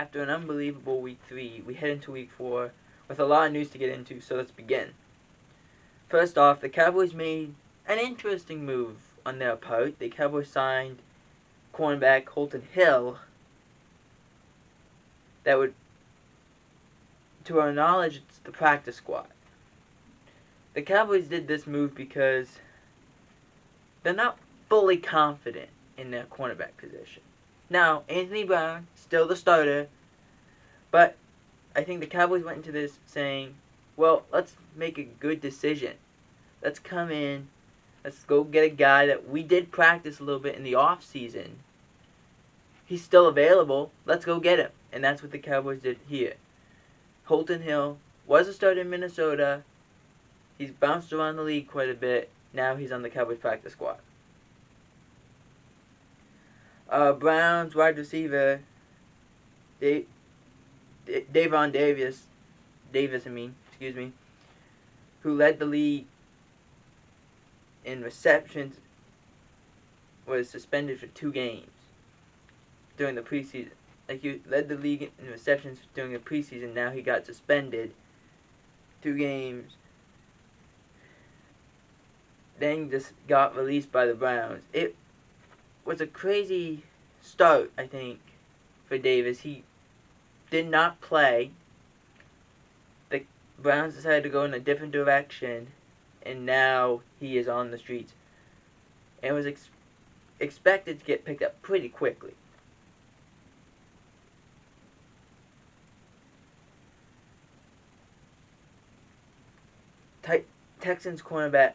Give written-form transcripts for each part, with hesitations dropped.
After an unbelievable week 3, we head into week 4 with a lot of news to get into, so let's begin. First off, the Cowboys made an interesting move on their part. The Cowboys signed cornerback Holton Hill that would, to our knowledge, it's the practice squad. The Cowboys did this move because they're not fully confident in their cornerback position. Now, Anthony Brown, still the starter, but I think the Cowboys went into this saying, well, let's make a good decision. Let's come in, let's go get a guy that we did practice a little bit in the off season. He's still available, let's go get him. And that's what the Cowboys did here. Holton Hill was a starter in Minnesota. He's bounced around the league quite a bit. Now he's on the Cowboys practice squad. Browns wide receiver Davon Davis, who led the league in receptions, was suspended for 2 games during the preseason. Like, he led the league in receptions during the preseason. Now he got suspended 2 games. Then just got released by the Browns. It was a crazy start, I think, for Davis. He did not play. The Browns decided to go in a different direction, and now he is on the streets. And was expected to get picked up pretty quickly. Texans quarterback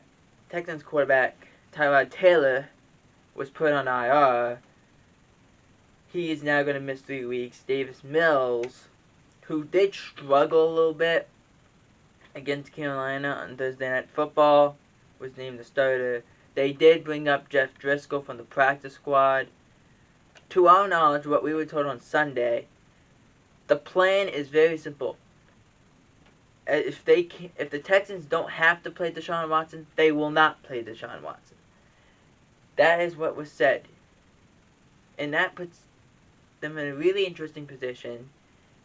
Tyrod Taylor was put on IR. He is now going to miss 3 weeks. Davis Mills, who did struggle a little bit against Carolina on Thursday Night Football, was named the starter. They did bring up Jeff Driscoll from the practice squad. To our knowledge, what we were told on Sunday, the plan is very simple. If the Texans don't have to play Deshaun Watson, they will not play Deshaun Watson. That is what was said. And that puts them in a really interesting position.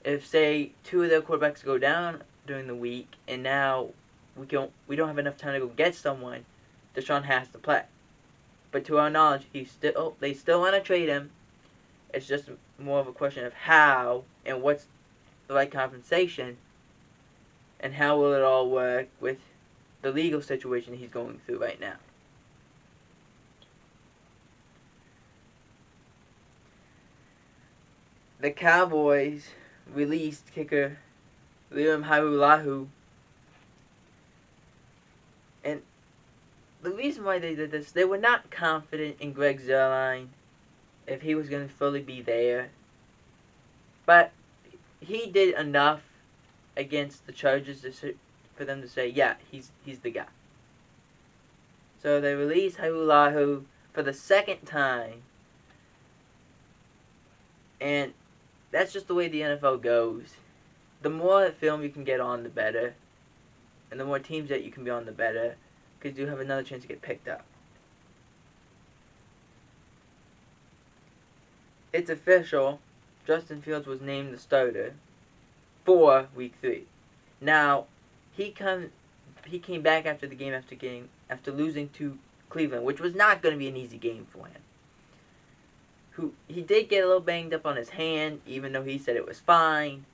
If, say, 2 of their quarterbacks go down during the week, and now we don't have enough time to go get someone, Deshaun has to play. But to our knowledge, they still want to trade him. It's just more of a question of how and what's the right compensation, and how will it all work with the legal situation he's going through right now. The Cowboys released kicker Liam Hairulahu. And the reason why they did this, they were not confident in Greg Zuerlein, if he was going to fully be there. But he did enough against the Chargers for them to say, yeah, he's the guy. So they released Hairulahu for the 2nd time. And that's just the way the NFL goes. The more film you can get on, the better. And the more teams that you can be on, the better. Because you have another chance to get picked up. It's official. Justin Fields was named the starter for Week 3. Now, he came back after the game after losing to Cleveland, which was not going to be an easy game for him. He did get a little banged up on his hand, even though he said it was fine.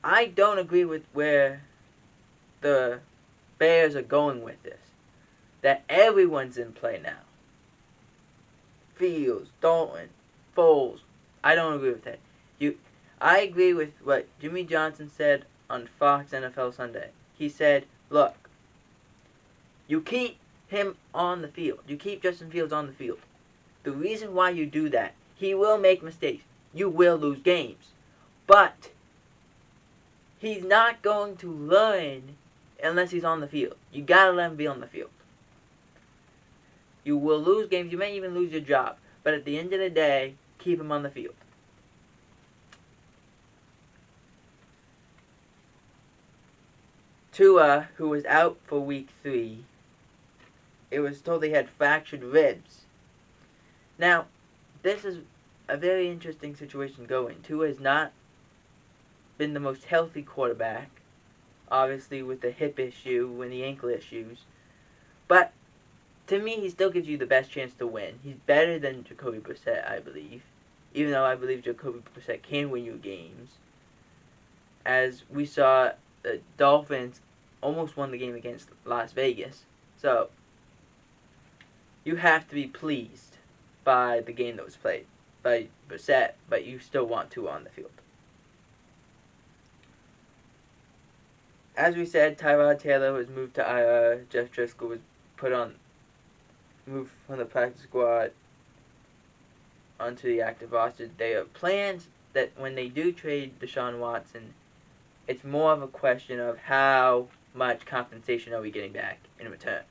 I don't agree with where the Bears are going with this. That everyone's in play now. Fields, Dalton, Foles. I don't agree with that. I agree with what Jimmy Johnson said on Fox NFL Sunday. He said, look, you keep him on the field. You keep Justin Fields on the field. The reason why you do that, he will make mistakes. You will lose games. But he's not going to learn unless he's on the field. You gotta let him be on the field. You will lose games. You may even lose your job. But at the end of the day, keep him on the field. Tua, who was out for Week 3, it was told he had fractured ribs. Now, this is a very interesting situation going. Tua has not been the most healthy quarterback, obviously with the hip issue and the ankle issues. But to me, he still gives you the best chance to win. He's better than Jacoby Brissett, I believe. Even though I believe Jacoby Brissett can win you games. As we saw, the Dolphins almost won the game against Las Vegas. So, you have to be pleased by the game that was played by Brissett, but you still want Tua on the field. As we said, Tyrod Taylor was moved to IR. Jeff Driscoll was moved from the practice squad onto the active roster. They have plans that when they do trade Deshaun Watson, it's more of a question of how much compensation are we getting back in return.